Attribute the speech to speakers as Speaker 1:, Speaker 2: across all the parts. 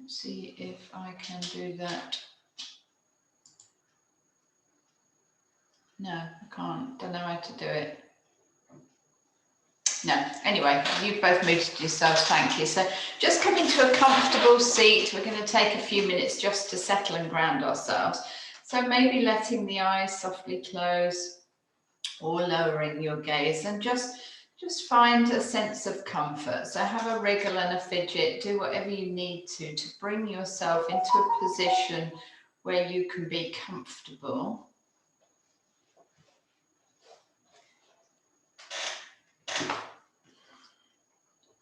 Speaker 1: Let's see if I can do that. No, I can't. Don't know how to do it. No, anyway, you've both muted yourselves, thank you. So just come into a comfortable seat. We're going to take a few minutes just to settle and ground ourselves. So maybe letting the eyes softly close or lowering your gaze, and just find a sense of comfort. So have a wriggle and a fidget, do whatever you need to bring yourself into a position where you can be comfortable.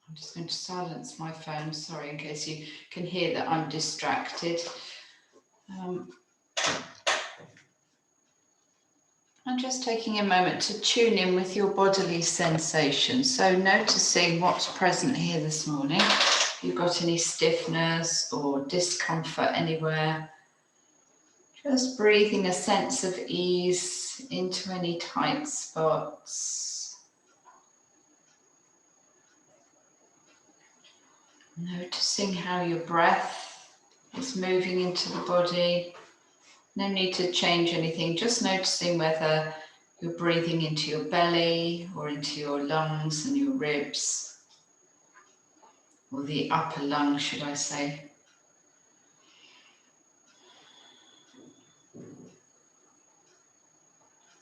Speaker 1: I'm just going to silence my phone, sorry, in case you can hear that I'm distracted. And just taking a moment to tune in with your bodily sensations. So noticing what's present here this morning. If you've got any stiffness or discomfort anywhere, just breathing a sense of ease into any tight spots. Noticing how your breath is moving into the body. No need to change anything, just noticing whether you're breathing into your belly or into your lungs and your ribs, or the upper lung, should I say.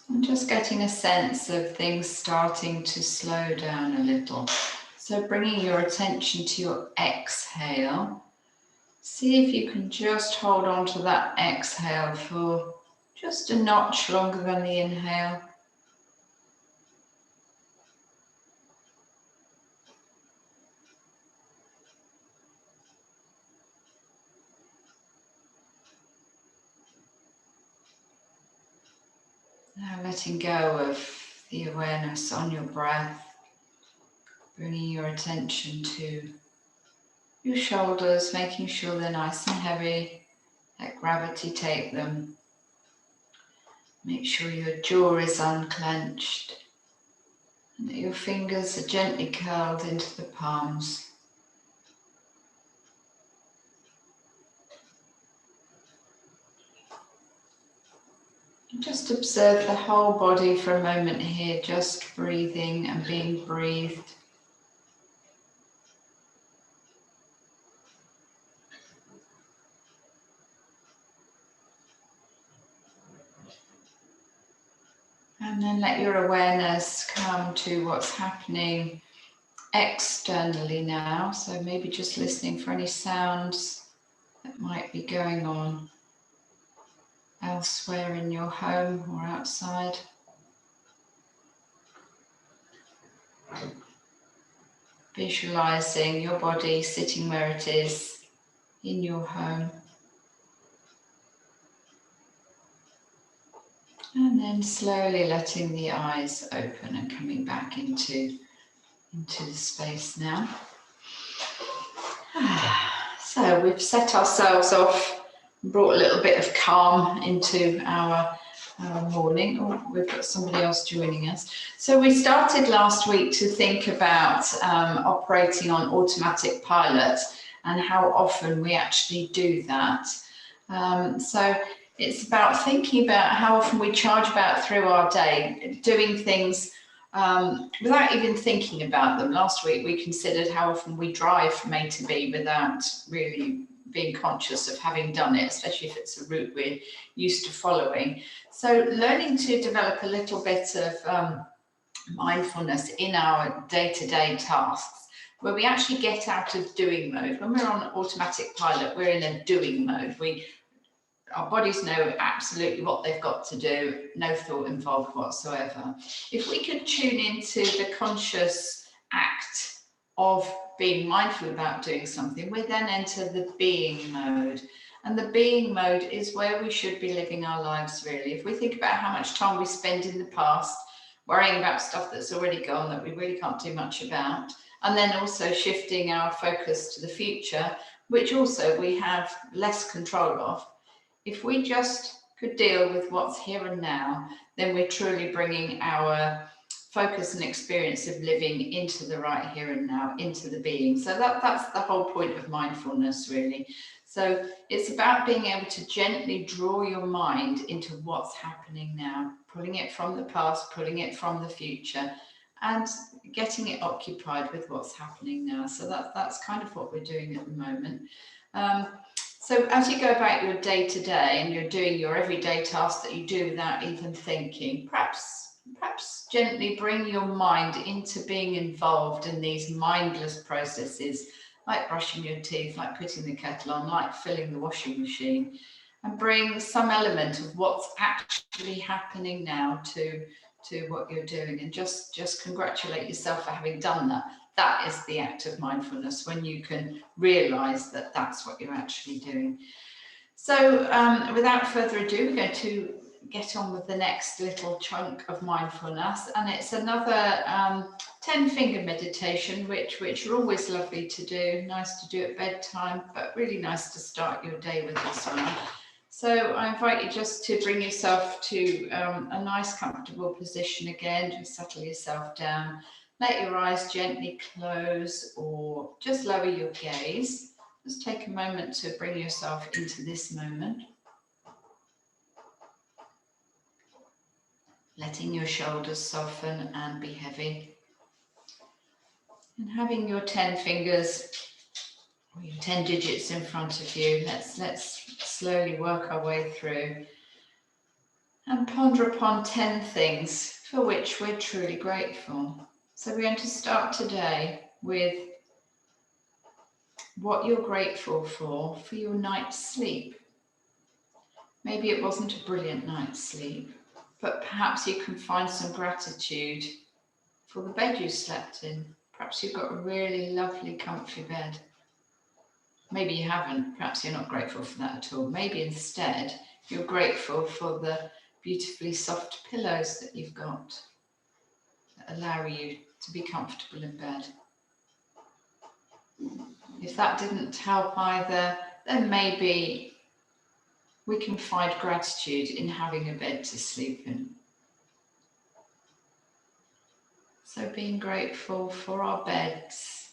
Speaker 1: And just getting a sense of things starting to slow down a little. So bringing your attention to your exhale. See if you can just hold on to that exhale for just a notch longer than the inhale. Now letting go of the awareness on your breath, bringing your attention to your shoulders, making sure they're nice and heavy, let gravity take them. Make sure your jaw is unclenched and that your fingers are gently curled into the palms. And just observe the whole body for a moment here, just breathing and being breathed. And then let your awareness come to what's happening externally now. So maybe just listening for any sounds that might be going on elsewhere in your home or outside. Visualizing your body sitting where it is in your home. And then slowly letting the eyes open and coming back into the space now. So we've set ourselves off, brought a little bit of calm into our morning. Oh, we've got somebody else joining us. So we started last week to think about operating on automatic pilot and how often we actually do that. So it's about thinking about how often we charge about through our day, doing things without even thinking about them. Last week we considered how often we drive from A to B without really being conscious of having done it, especially if it's a route we're used to following. So learning to develop a little bit of mindfulness in our day-to-day tasks, where we actually get out of doing mode. When we're on automatic pilot, we're in a doing mode. Our bodies know absolutely what they've got to do, no thought involved whatsoever. If we could tune into the conscious act of being mindful about doing something, we then enter the being mode. And the being mode is where we should be living our lives, really. If we think about how much time we spend in the past worrying about stuff that's already gone, that we really can't do much about, and then also shifting our focus to the future, which also we have less control of. If we just could deal with what's here and now, then we're truly bringing our focus and experience of living into the right here and now, into the being. So that's the whole point of mindfulness, really. So it's about being able to gently draw your mind into what's happening now, pulling it from the past, pulling it from the future, and getting it occupied with what's happening now. So that's kind of what we're doing at the moment. So as you go about your day to day and you're doing your everyday tasks that you do without even thinking, perhaps gently bring your mind into being involved in these mindless processes, like brushing your teeth, like putting the kettle on, like filling the washing machine, and bring some element of what's actually happening now to what you're doing, and just congratulate yourself for having done that. That is the act of mindfulness, when you can realize that that's what you're actually doing. So without further ado, we're going to get on with the next little chunk of mindfulness, and it's another 10-finger meditation, which are always lovely to do, nice to do at bedtime, but really nice to start your day with this one. So I invite you just to bring yourself to a nice comfortable position again. Just settle yourself down. Let your eyes gently close or just lower your gaze. Just take a moment to bring yourself into this moment. Letting your shoulders soften and be heavy. And having your 10 fingers or your 10 digits in front of you, let's slowly work our way through and ponder upon 10 things for which we're truly grateful. So we're going to start today with what you're grateful for your night's sleep. Maybe it wasn't a brilliant night's sleep, but perhaps you can find some gratitude for the bed you slept in. Perhaps you've got a really lovely, comfy bed. Maybe you haven't. Perhaps you're not grateful for that at all. Maybe instead you're grateful for the beautifully soft pillows that you've got that allow you to be comfortable in bed. If that didn't help either, then maybe we can find gratitude in having a bed to sleep in. So being grateful for our beds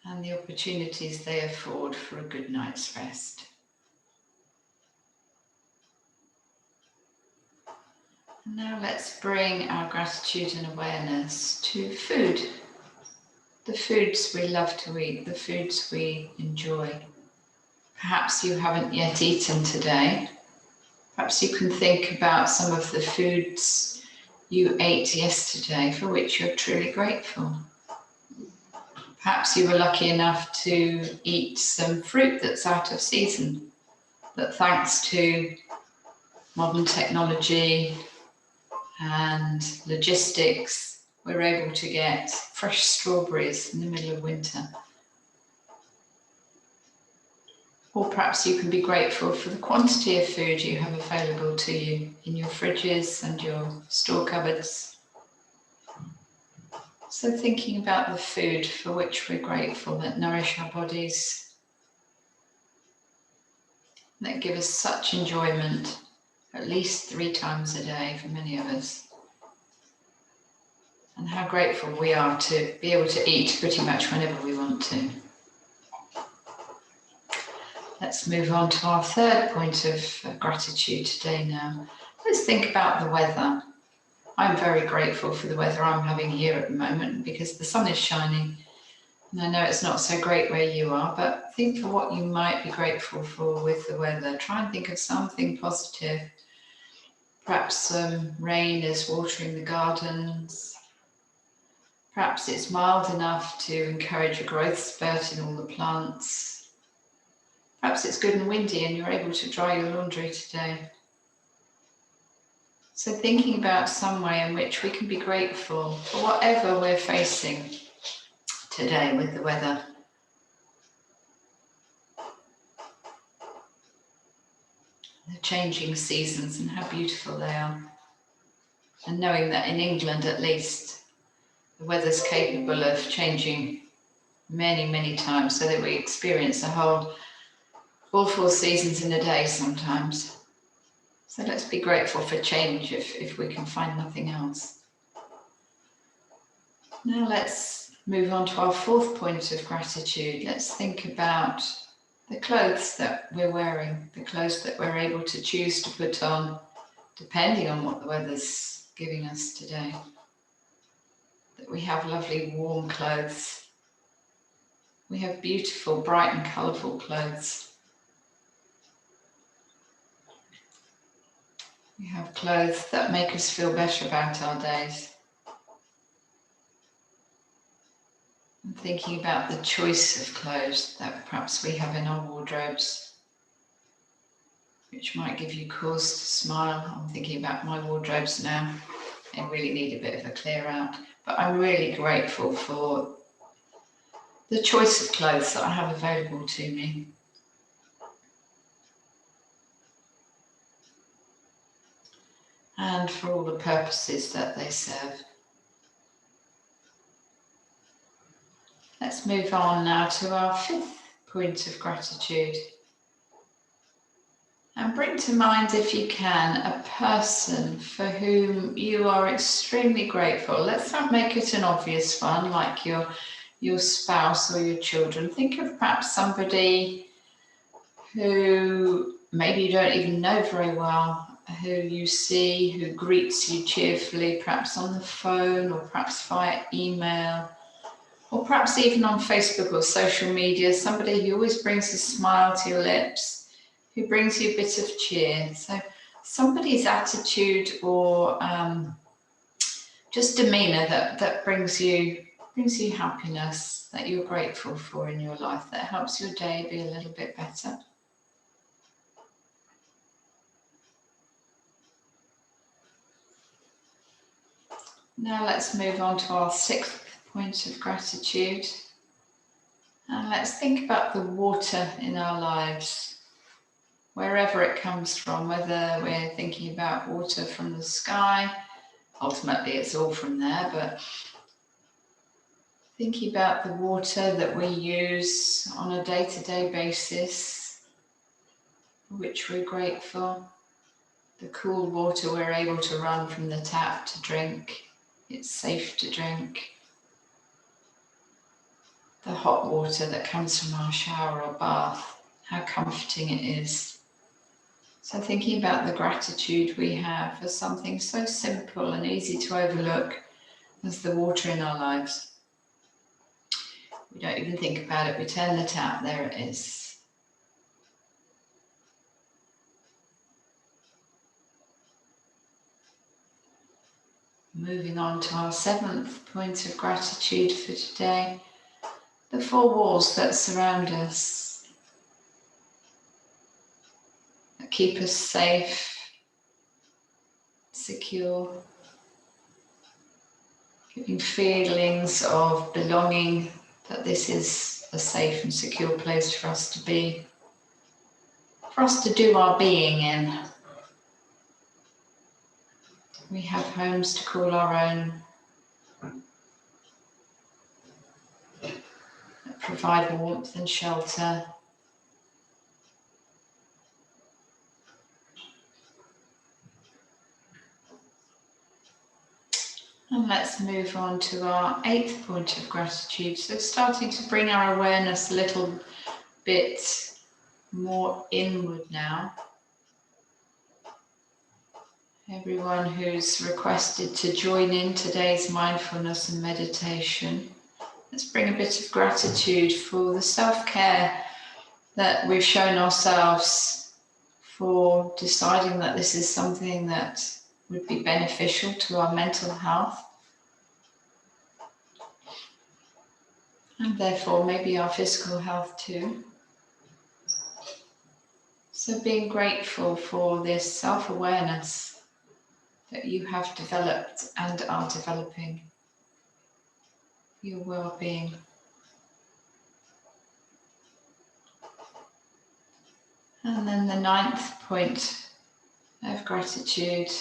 Speaker 1: and the opportunities they afford for a good night's rest. And now let's bring our gratitude and awareness to food. The foods we love to eat, the foods we enjoy. Perhaps you haven't yet eaten today. Perhaps you can think about some of the foods you ate yesterday for which you're truly grateful. Perhaps you were lucky enough to eat some fruit that's out of season, that thanks to modern technology and logistics, we're able to get fresh strawberries in the middle of winter. Or perhaps you can be grateful for the quantity of food you have available to you in your fridges and your store cupboards. So thinking about the food for which we're grateful, that nourish our bodies, that give us such enjoyment at least 3 times a day for many of us. And how grateful we are to be able to eat pretty much whenever we want to. Let's move on to our third point of gratitude today now. Let's think about the weather. I'm very grateful for the weather I'm having here at the moment because the sun is shining. And I know it's not so great where you are, but think of what you might be grateful for with the weather. Try and think of something positive. Perhaps rain is watering the gardens. Perhaps it's mild enough to encourage a growth spurt in all the plants. Perhaps it's good and windy and you're able to dry your laundry today. So thinking about some way in which we can be grateful for whatever we're facing today with the weather. The changing seasons and how beautiful they are. And knowing that in England at least, the weather's capable of changing many, many times, so that we experience a whole all 4 seasons in a day sometimes. So let's be grateful for change if we can find nothing else. Now let's move on to our fourth point of gratitude. Let's think about the clothes that we're wearing, the clothes that we're able to choose to put on, depending on what the weather's giving us today. That we have lovely warm clothes. We have beautiful, bright and colourful clothes. We have clothes that make us feel better about our days. And thinking about the choice of clothes that perhaps we have in our wardrobes, which might give you cause to smile. I'm thinking about my wardrobes now. I really need a bit of a clear out, but I'm really grateful for the choice of clothes that I have available to me. And for all the purposes that they serve. Let's move on now to our fifth point of gratitude. And bring to mind, if you can, a person for whom you are extremely grateful. Let's not make it an obvious one, like your spouse or your children. Think of perhaps somebody who maybe you don't even know very well, who you see, who greets you cheerfully, perhaps on the phone or perhaps via email, or perhaps even on Facebook or social media, somebody who always brings a smile to your lips, who brings you a bit of cheer. So somebody's attitude or just demeanour that brings you happiness, that you're grateful for in your life, that helps your day be a little bit better. Now let's move on to our sixth point of gratitude. And let's think about the water in our lives, wherever it comes from, whether we're thinking about water from the sky. Ultimately, it's all from there, but thinking about the water that we use on a day-to-day basis, for which we're grateful. The cool water we're able to run from the tap to drink. It's safe to drink. The hot water that comes from our shower or bath, how comforting it is. So thinking about the gratitude we have for something so simple and easy to overlook as the water in our lives. We don't even think about it, we turn the tap, there it is. Moving on to our seventh point of gratitude for today, the four walls that surround us, that keep us safe, secure, giving feelings of belonging, that this is a safe and secure place for us to be, for us to do our being in. We have homes to call our own, that provide warmth and shelter. And let's move on to our eighth point of gratitude. So starting to bring our awareness a little bit more inward now. Everyone who's requested to join in today's mindfulness and meditation, let's bring a bit of gratitude for the self-care that we've shown ourselves, for deciding that this is something that would be beneficial to our mental health, and therefore maybe our physical health too. So being grateful for this self-awareness that you have developed and are developing, your well-being. And then the ninth point of gratitude,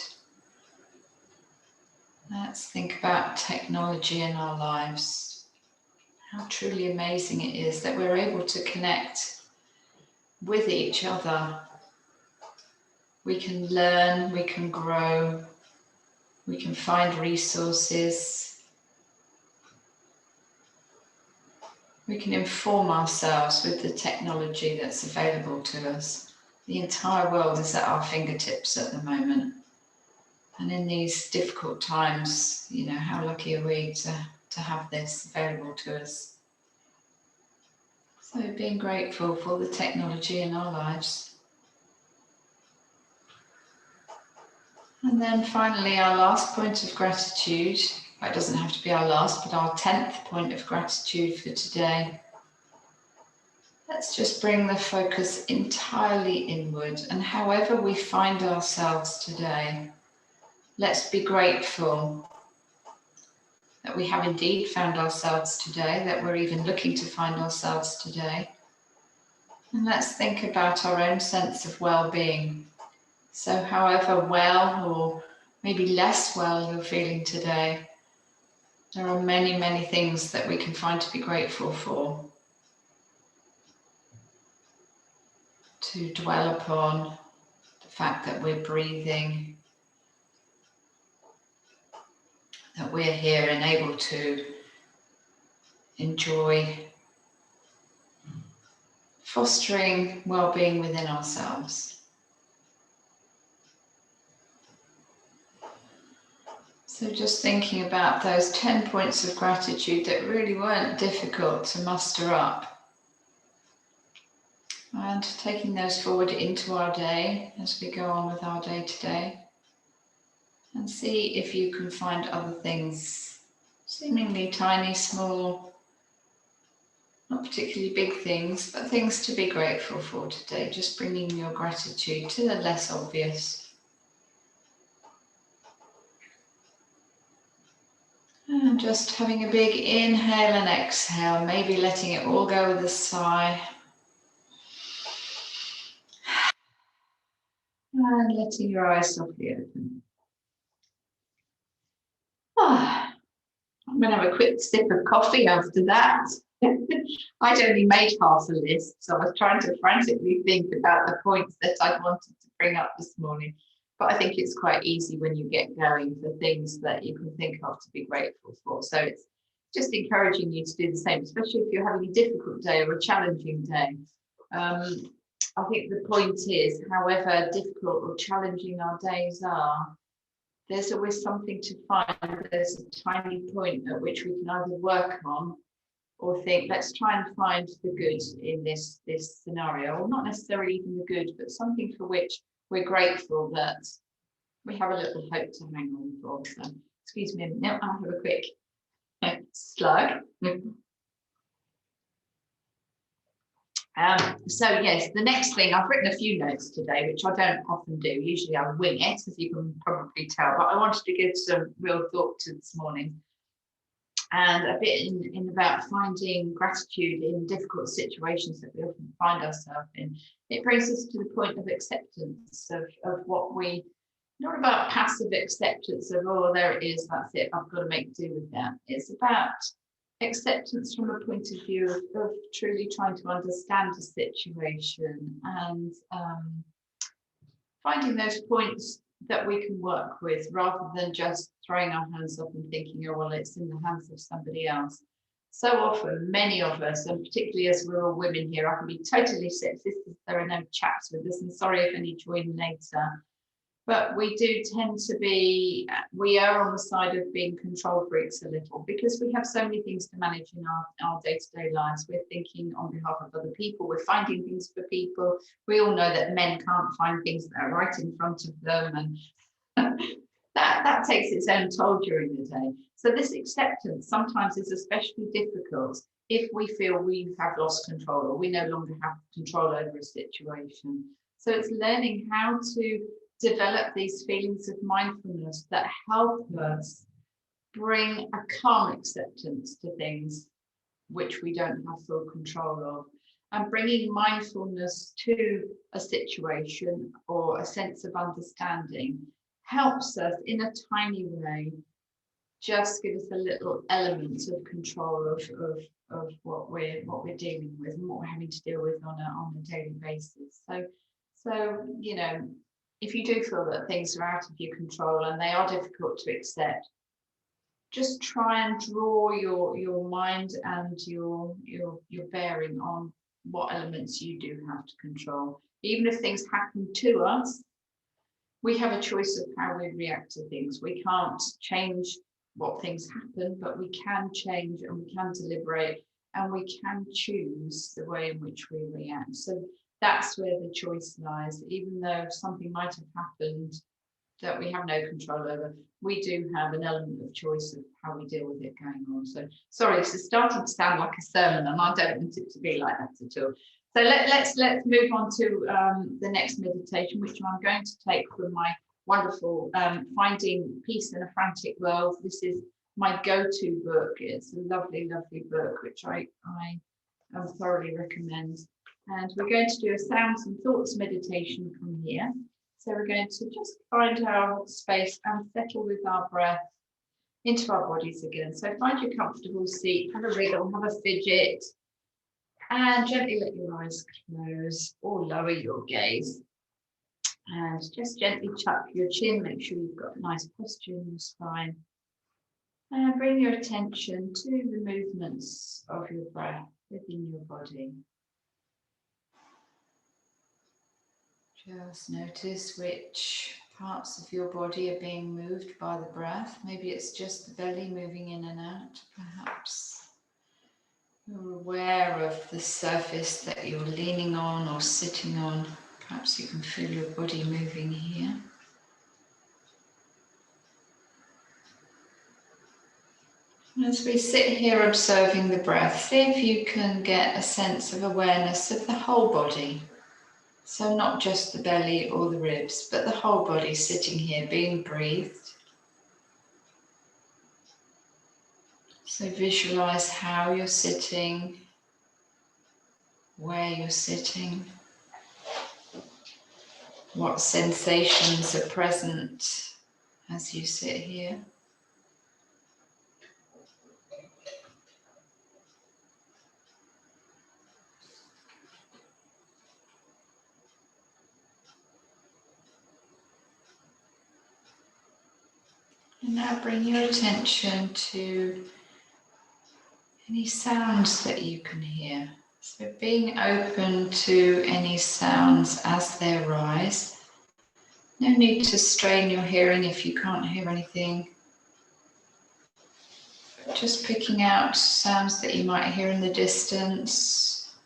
Speaker 1: let's think about technology in our lives. How truly amazing it is that we're able to connect with each other We can learn, we can grow, we can find resources, we can inform ourselves with the technology that's available to us. The entire world is at our fingertips at the moment. And in these difficult times, you know, how lucky are we to have this available to us? So being grateful for the technology in our lives. And then finally, our last point of gratitude. It doesn't have to be our last, but our 10th point of gratitude for today. Let's just bring the focus entirely inward, and however we find ourselves today, let's be grateful that we have indeed found ourselves today, that we're even looking to find ourselves today. And let's think about our own sense of well-being. So however well or maybe less well you're feeling today, there are many, many things that we can find to be grateful for. To dwell upon the fact that we're breathing, that we're here and able to enjoy fostering well-being within ourselves. So just thinking about those 10 points of gratitude that really weren't difficult to muster up. And taking those forward into our day as we go on with our day today. And see if you can find other things, seemingly tiny, small, not particularly big things, but things to be grateful for today. Just bringing your gratitude to the less obvious. And just having a big inhale and exhale, maybe letting it all go with a sigh. And letting your eyes softly open. I'm going to have a quick sip of coffee after that. I'd only made half a list, so I was trying to frantically think about the points that I wanted to bring up this morning. But I think it's quite easy when you get going for things that you can think of to be grateful for. So it's just encouraging you to do the same, especially if you're having a difficult day or a challenging day. I think the point is, however difficult or challenging our days are, there's always something to find. There's a tiny point at which we can either work on or think, let's try and find the good in this scenario, or not necessarily even the good, but something for which we're grateful that we have a little hope to hang on for. So, excuse me a minute, I'll have a quick slug. So yes, the next thing, I've written a few notes today, which I don't often do. Usually I wing it, as you can probably tell, but I wanted to give some real thought to this morning. And a bit in about finding gratitude in difficult situations that we often find ourselves in. It brings us to the point of acceptance of what we, not about passive acceptance of, oh, there it is, that's it, I've got to make do with that. It's about acceptance from a point of view of truly trying to understand the situation and finding those points that we can work with rather than just throwing our hands up and thinking, oh, well, it's in the hands of somebody else. So often, many of us, and particularly as we're all women here, I can be totally sexist if there are no chaps with us, and sorry if any join later. But we do tend to be, we are on the side of being control freaks a little because we have so many things to manage in our day-to-day lives. We're thinking on behalf of other people, we're finding things for people. We all know that men can't find things that are right in front of them, and that takes its own toll during the day. So this acceptance sometimes is especially difficult if we feel we have lost control or we no longer have control over a situation. So it's learning how to develop these feelings of mindfulness that help us bring a calm acceptance to things which we don't have full control of. And bringing mindfulness to a situation or a sense of understanding helps us in a tiny way just give us a little element of control of what we're dealing with and what we're having to deal with on a daily basis. So you know, if you do feel that things are out of your control and they are difficult to accept, just try and draw your mind and your bearing on what elements you do have to control. Even if things happen to us, we have a choice of how we react to things. We can't change what things happen, but we can change and we can deliberate and we can choose the way in which we react. So that's where the choice lies. Even though something might have happened that we have no control over, we do have an element of choice of how we deal with it going on. So sorry, this is starting to sound like a sermon, and I don't want it to be like that at all. So let's move on to the next meditation, which I'm going to take from my wonderful Finding Peace in a Frantic World. This is my go-to book. It's a lovely, lovely book, which I thoroughly recommend. And we're going to do a sounds and thoughts meditation from here. So we're going to just find our space and settle with our breath into our bodies again. So find your comfortable seat, have a wriggle, have a fidget, and gently let your eyes close or lower your gaze. And just gently tuck your chin, make sure you've got a nice posture in your spine. And bring your attention to the movements of your breath within your body. Just notice which parts of your body are being moved by the breath. Maybe it's just the belly moving in and out. Perhaps you're aware of the surface that you're leaning on or sitting on. Perhaps you can feel your body moving here. And as we sit here observing the breath, see if you can get a sense of awareness of the whole body. So not just the belly or the ribs, but the whole body sitting here being breathed. So visualize how you're sitting, where you're sitting, what sensations are present as you sit here. And now bring your attention to any sounds that you can hear. So being open to any sounds as they arise. No need to strain your hearing if you can't hear anything. Just picking out sounds that you might hear in the distance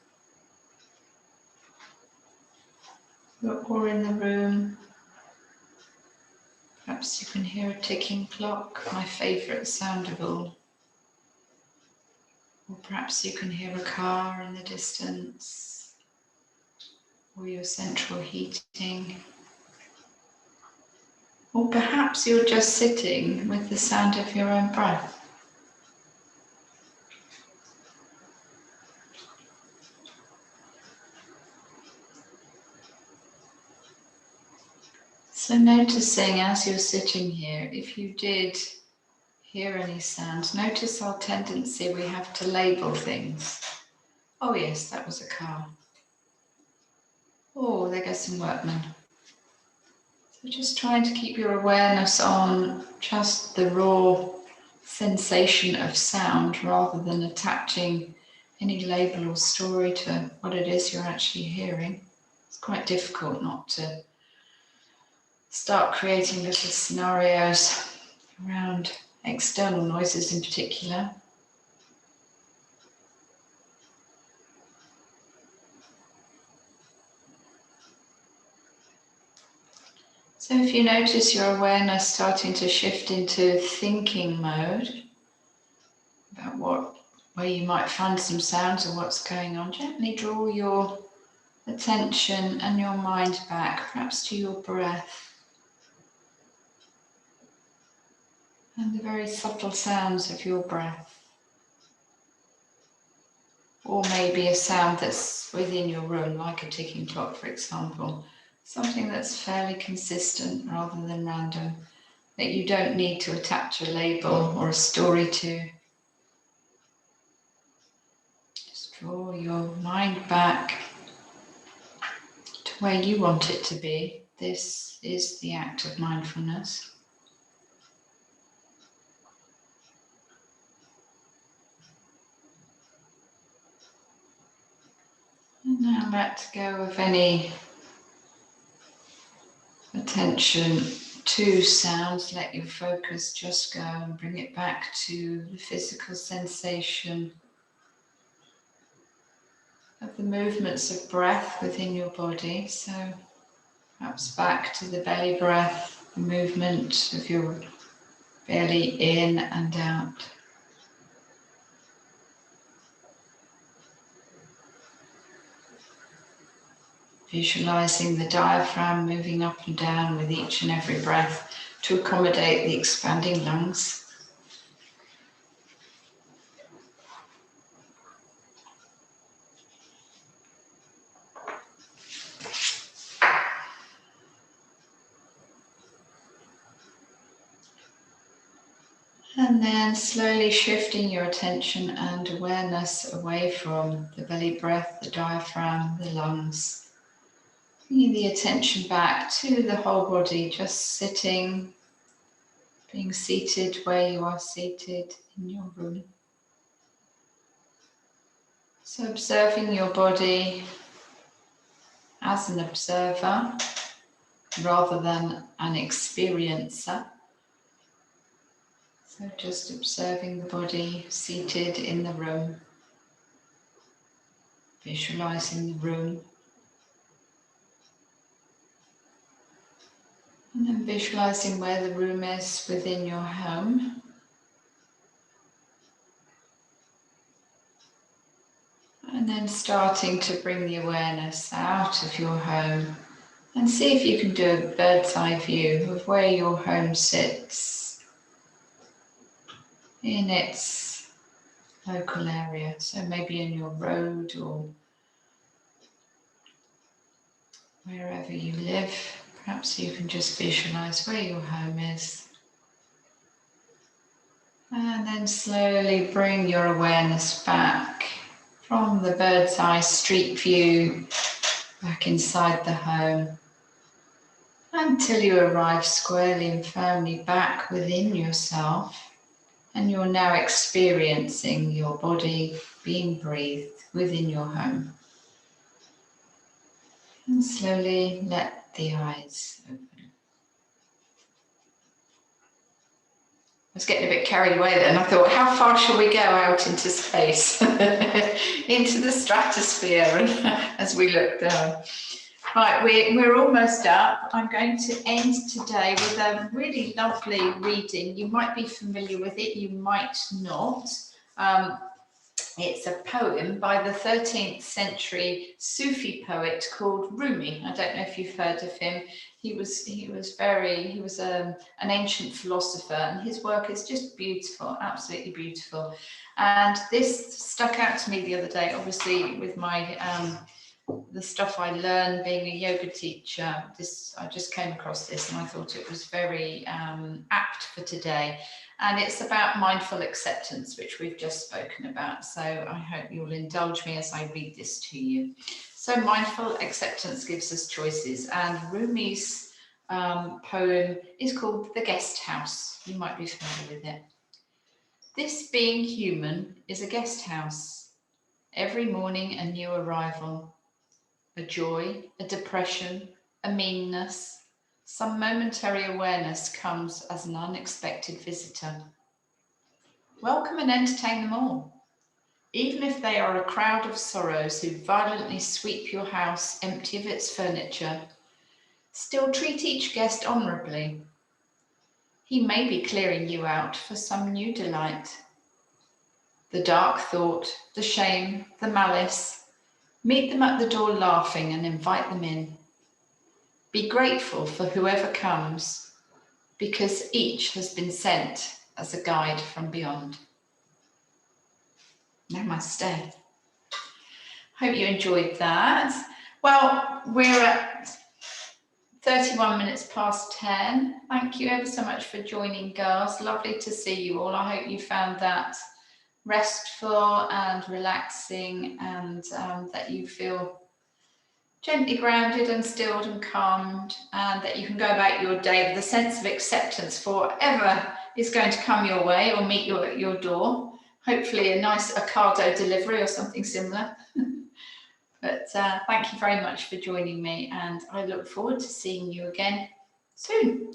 Speaker 1: or in the room. Perhaps you can hear a ticking clock, my favourite sound of all. Or perhaps you can hear a car in the distance, or your central heating. Or perhaps you're just sitting with the sound of your own breath. So noticing as you're sitting here, if you did hear any sounds, notice our tendency we have to label things. Oh yes, that was a car. Oh, there goes some workmen. So just trying to keep your awareness on just the raw sensation of sound rather than attaching any label or story to what it is you're actually hearing. It's quite difficult not to start creating little scenarios around external noises in particular. So if you notice your awareness starting to shift into thinking mode about where you might find some sounds or what's going on, gently draw your attention and your mind back, perhaps to your breath and the very subtle sounds of your breath. Or maybe a sound that's within your room, like a ticking clock, for example. Something that's fairly consistent rather than random, that you don't need to attach a label or a story to. Just draw your mind back to where you want it to be, This is the act of mindfulness. And now let go of any attention to sounds. Let your focus just go and bring it back to the physical sensation of the movements of breath within your body. So perhaps back to the belly breath, the movement of your belly in and out. Visualizing the diaphragm moving up and down with each and every breath to accommodate the expanding lungs. And then slowly shifting your attention and awareness away from the belly breath, the diaphragm, the lungs. Bringing the attention back to the whole body, just sitting, being seated where you are seated in your room. So observing your body as an observer rather than an experiencer. So just observing the body seated in the room, visualizing the room, and then visualizing where the room is within your home. And then starting to bring the awareness out of your home and see if you can do a bird's eye view of where your home sits in its local area. So maybe in your road or wherever you live. Perhaps you can just visualize where your home is. And then slowly bring your awareness back from the bird's eye street view back inside the home until you arrive squarely and firmly back within yourself, and you're now experiencing your body being breathed within your home. And slowly let the eyes open. I was getting a bit carried away then. I thought, how far shall we go out into space? Into the stratosphere as we look down. Right, we're almost up. I'm going to end today with a really lovely reading. You might be familiar with it, you might not. It's a poem by the 13th century Sufi poet called Rumi. I don't know if you've heard of him. He was an ancient philosopher, and his work is just beautiful, absolutely beautiful. And this stuck out to me the other day, obviously with my the stuff I learned being a yoga teacher. I just came across this and I thought it was very apt for today. And it's about mindful acceptance, which we've just spoken about. So I hope you'll indulge me as I read this to you. So mindful acceptance gives us choices. And Rumi's poem is called The Guest House. You might be familiar with it. This being human is a guest house. Every morning a new arrival. A joy, a depression, a meanness. Some momentary awareness comes as an unexpected visitor. Welcome and entertain them all, even if they are a crowd of sorrows who violently sweep your house empty of its furniture. Still treat each guest honourably. He may be clearing you out for some new delight. The dark thought, the shame, the malice, meet them at the door laughing and invite them in. Be grateful for whoever comes, because each has been sent as a guide from beyond. Namaste. Hope you enjoyed that. Well, we're at 31 minutes past 10. Thank you ever so much for joining, girls. Lovely to see you all. I hope you found that restful and relaxing, and that you feel gently grounded and stilled and calmed, and that you can go about your day with a sense of acceptance for whatever is going to come your way or meet your door. Hopefully a nice Ocado delivery or something similar. But thank you very much for joining me, and I look forward to seeing you again soon.